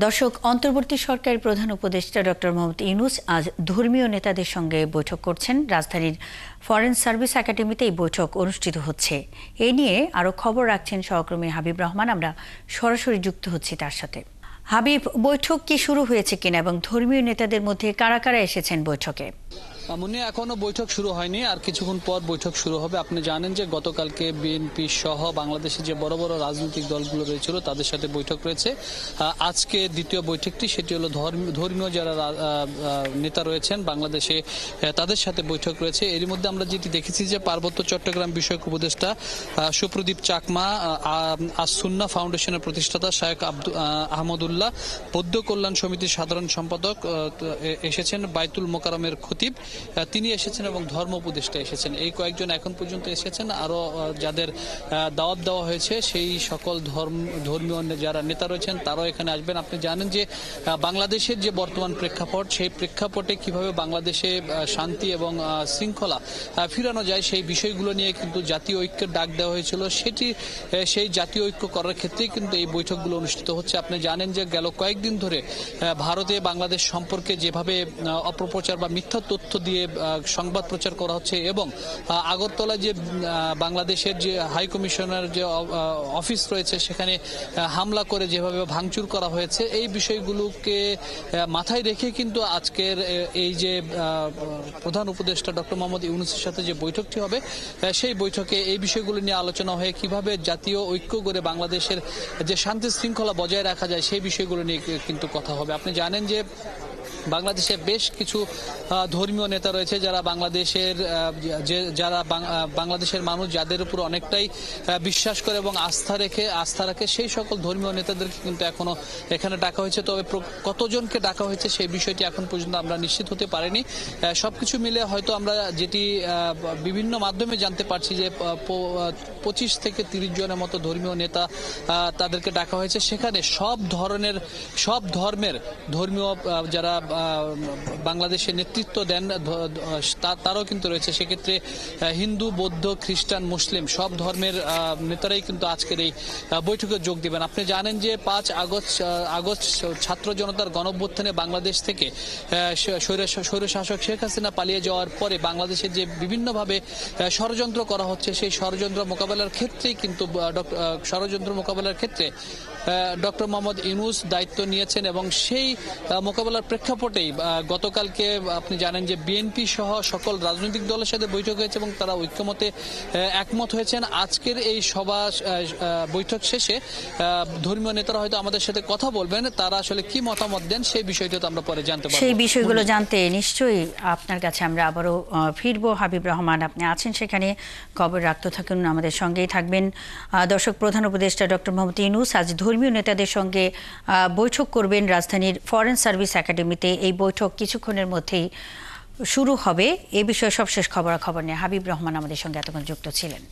দর্শক, অন্তর্বর্তী সরকারের প্রধান উপদেষ্টা ডক্টর মোহাম্মদ ইউনূস আজ ধর্মীয় নেতাদের সঙ্গে বৈঠক করছেন। রাজধানীর ফরেন সার্ভিস একাডেমিতে এই বৈঠক অনুষ্ঠিত হচ্ছে। এ নিয়ে আরও খবর রাখছেন সহকর্মী হাবিব রহমান। আমরা সরাসরি যুক্ত হচ্ছি তার সাথে। হাবিব, বৈঠক কি শুরু হয়েছে কিনা এবং ধর্মীয় নেতাদের মধ্যে কারা কারা এসেছেন বৈঠকে? মুন্নি, এখনো বৈঠক শুরু হয়নি, আর কিছুক্ষণ পর বৈঠক শুরু হবে। আপনি জানেন যে গতকালকে বিএনপি সহ বাংলাদেশে যে বড় বড় রাজনৈতিক দলগুলো রয়েছিল তাদের সাথে বৈঠক রয়েছে। আজকে দ্বিতীয় বৈঠকটি, সেটি হলো ধর্মীয় যারা নেতা রয়েছেন বাংলাদেশে তাদের সাথে বৈঠক রয়েছে। এরই মধ্যে আমরা যেটি দেখেছি যে পার্বত্য চট্টগ্রাম বিষয়ক উপদেষ্টা সুপ্রদীপ চাকমা, আস-সুন্নাহ ফাউন্ডেশনের প্রতিষ্ঠাতা শায়েখ আহমদুল্লাহ, বৌদ্ধ কল্যাণ সমিতির সাধারণ সম্পাদক এসেছেন, বাইতুল মোকাররমের খতিব তিনি এসেছেন এবং ধর্ম উপদেষ্টা এসেছেন। এই কয়েকজন এখন পর্যন্ত এসেছেন। আরো যাদের দাওয়াত দেওয়া হয়েছে সেই সকল ধর্মীয় যারা নেতা রয়েছেন তারাও এখানে আসবেন। আপনি জানেন যে বাংলাদেশের যে বর্তমান প্রেক্ষাপট, সেই প্রেক্ষাপটে কিভাবে বাংলাদেশে শান্তি এবং শৃঙ্খলা ফিরানো যায় সেই বিষয়গুলো নিয়ে কিন্তু জাতীয় ঐক্যের ডাক দেওয়া হয়েছিল। সেই জাতীয় ঐক্য করার ক্ষেত্রেই কিন্তু এই বৈঠকগুলো অনুষ্ঠিত হচ্ছে। আপনি জানেন যে গেল কয়েকদিন ধরে ভারতে বাংলাদেশ সম্পর্কে যেভাবে অপপ্রচার বা মিথ্যা তথ্য দিয়ে সংবাদ প্রচার করা হচ্ছে এবং আগরতলায় যে বাংলাদেশের যে হাই কমিশনার যে অফিস রয়েছে সেখানে হামলা করে যেভাবে ভাঙচুর করা হয়েছে, এই বিষয়গুলোকে মাথায় রেখে কিন্তু আজকের এই যে প্রধান উপদেষ্টা ডক্টর মোহাম্মদ ইউনূসের সাথে যে বৈঠকটি হবে, সেই বৈঠকে এই বিষয়গুলো নিয়ে আলোচনা হয়ে কিভাবে জাতীয় ঐক্য করে বাংলাদেশের যে শান্তি শৃঙ্খলা বজায় রাখা যায় সেই বিষয়গুলো নিয়ে কিন্তু কথা হবে। আপনি জানেন যে বাংলাদেশে বেশ কিছু ধর্মীয় নেতা রয়েছে যারা বাংলাদেশের মানুষ যাদের উপর অনেকটাই বিশ্বাস করে এবং আস্থা রাখে সেই সকল ধর্মীয় নেতাদেরকে কিন্তু এখনো এখানে ডাকা হয়েছে। তবে কতজনকে ডাকা হয়েছে সেই বিষয়টি এখন পর্যন্ত আমরা নিশ্চিত হতে পারিনি। সবকিছু মিলে হয়তো আমরা যেটি বিভিন্ন মাধ্যমে জানতে পারছি যে 25 থেকে 30 জনের মতো ধর্মীয় নেতা তাদেরকে ডাকা হয়েছে। সেখানে সব ধর্মের ধর্মীয় যারা বাংলাদেশে নেতৃত্ব দেন তারাও কিন্তু রয়েছে। সেক্ষেত্রে হিন্দু, বৌদ্ধ, খ্রিস্টান, মুসলিম সব ধর্মের নেতারাই কিন্তু আজকের এই বৈঠকে যোগ দিবেন। আপনি জানেন যে 5 আগস্ট ছাত্র জনতার গণঅভ্যুত্থানে বাংলাদেশ থেকে স্বৈরশাসক শেখ হাসিনা পালিয়ে যাওয়ার পরে বাংলাদেশে যে বিভিন্নভাবে ষড়যন্ত্র করা হচ্ছে, সেই ষড়যন্ত্র মোকাবেলার ক্ষেত্রে ডক্টর মোহাম্মদ ইউনূস দায়িত্ব নিয়েছেন এবং সেই মোকাবেলার প্রেক্ষাপটেই গতকালকে আপনি জানেন যে বিএনপি সহ সকল রাজনৈতিক দলের সাথে বৈঠক হয়েছে এবং তারা ঐক্যমতে একমত হয়েছেন। আজকের এই বৈঠক শেষে ধর্মীয় নেতারা হয়তো আমাদের সাথে কথা বলবেন, তারা আসলে কি মতামত দেন সেই বিষয়টা তো আমরা পরে জানতে পারবো। সেই বিষয়গুলো জানতে নিশ্চয়ই আপনার কাছে আমরা আবারও ফিরবো। হাবিব রহমান, আপনি আছেন সেখানে, খবর রাখতে থাকুন, আমাদের সঙ্গেই থাকবেন। দর্শক, প্রধান উপদেষ্টা ডক্টর মোহাম্মদ ইউনূস আজ ধর্মীয় নেতাদের সঙ্গে বৈঠক করবেন রাজধানীর ফরেন সার্ভিস একাডেমিতে। এই বৈঠক কিছুক্ষণের মধ্যেই শুরু হবে। এ বিষয়ে সবশেষ খবরাখবর নিয়ে হাবিব রহমান আমাদের সঙ্গে এতক্ষণ যুক্ত ছিলেন।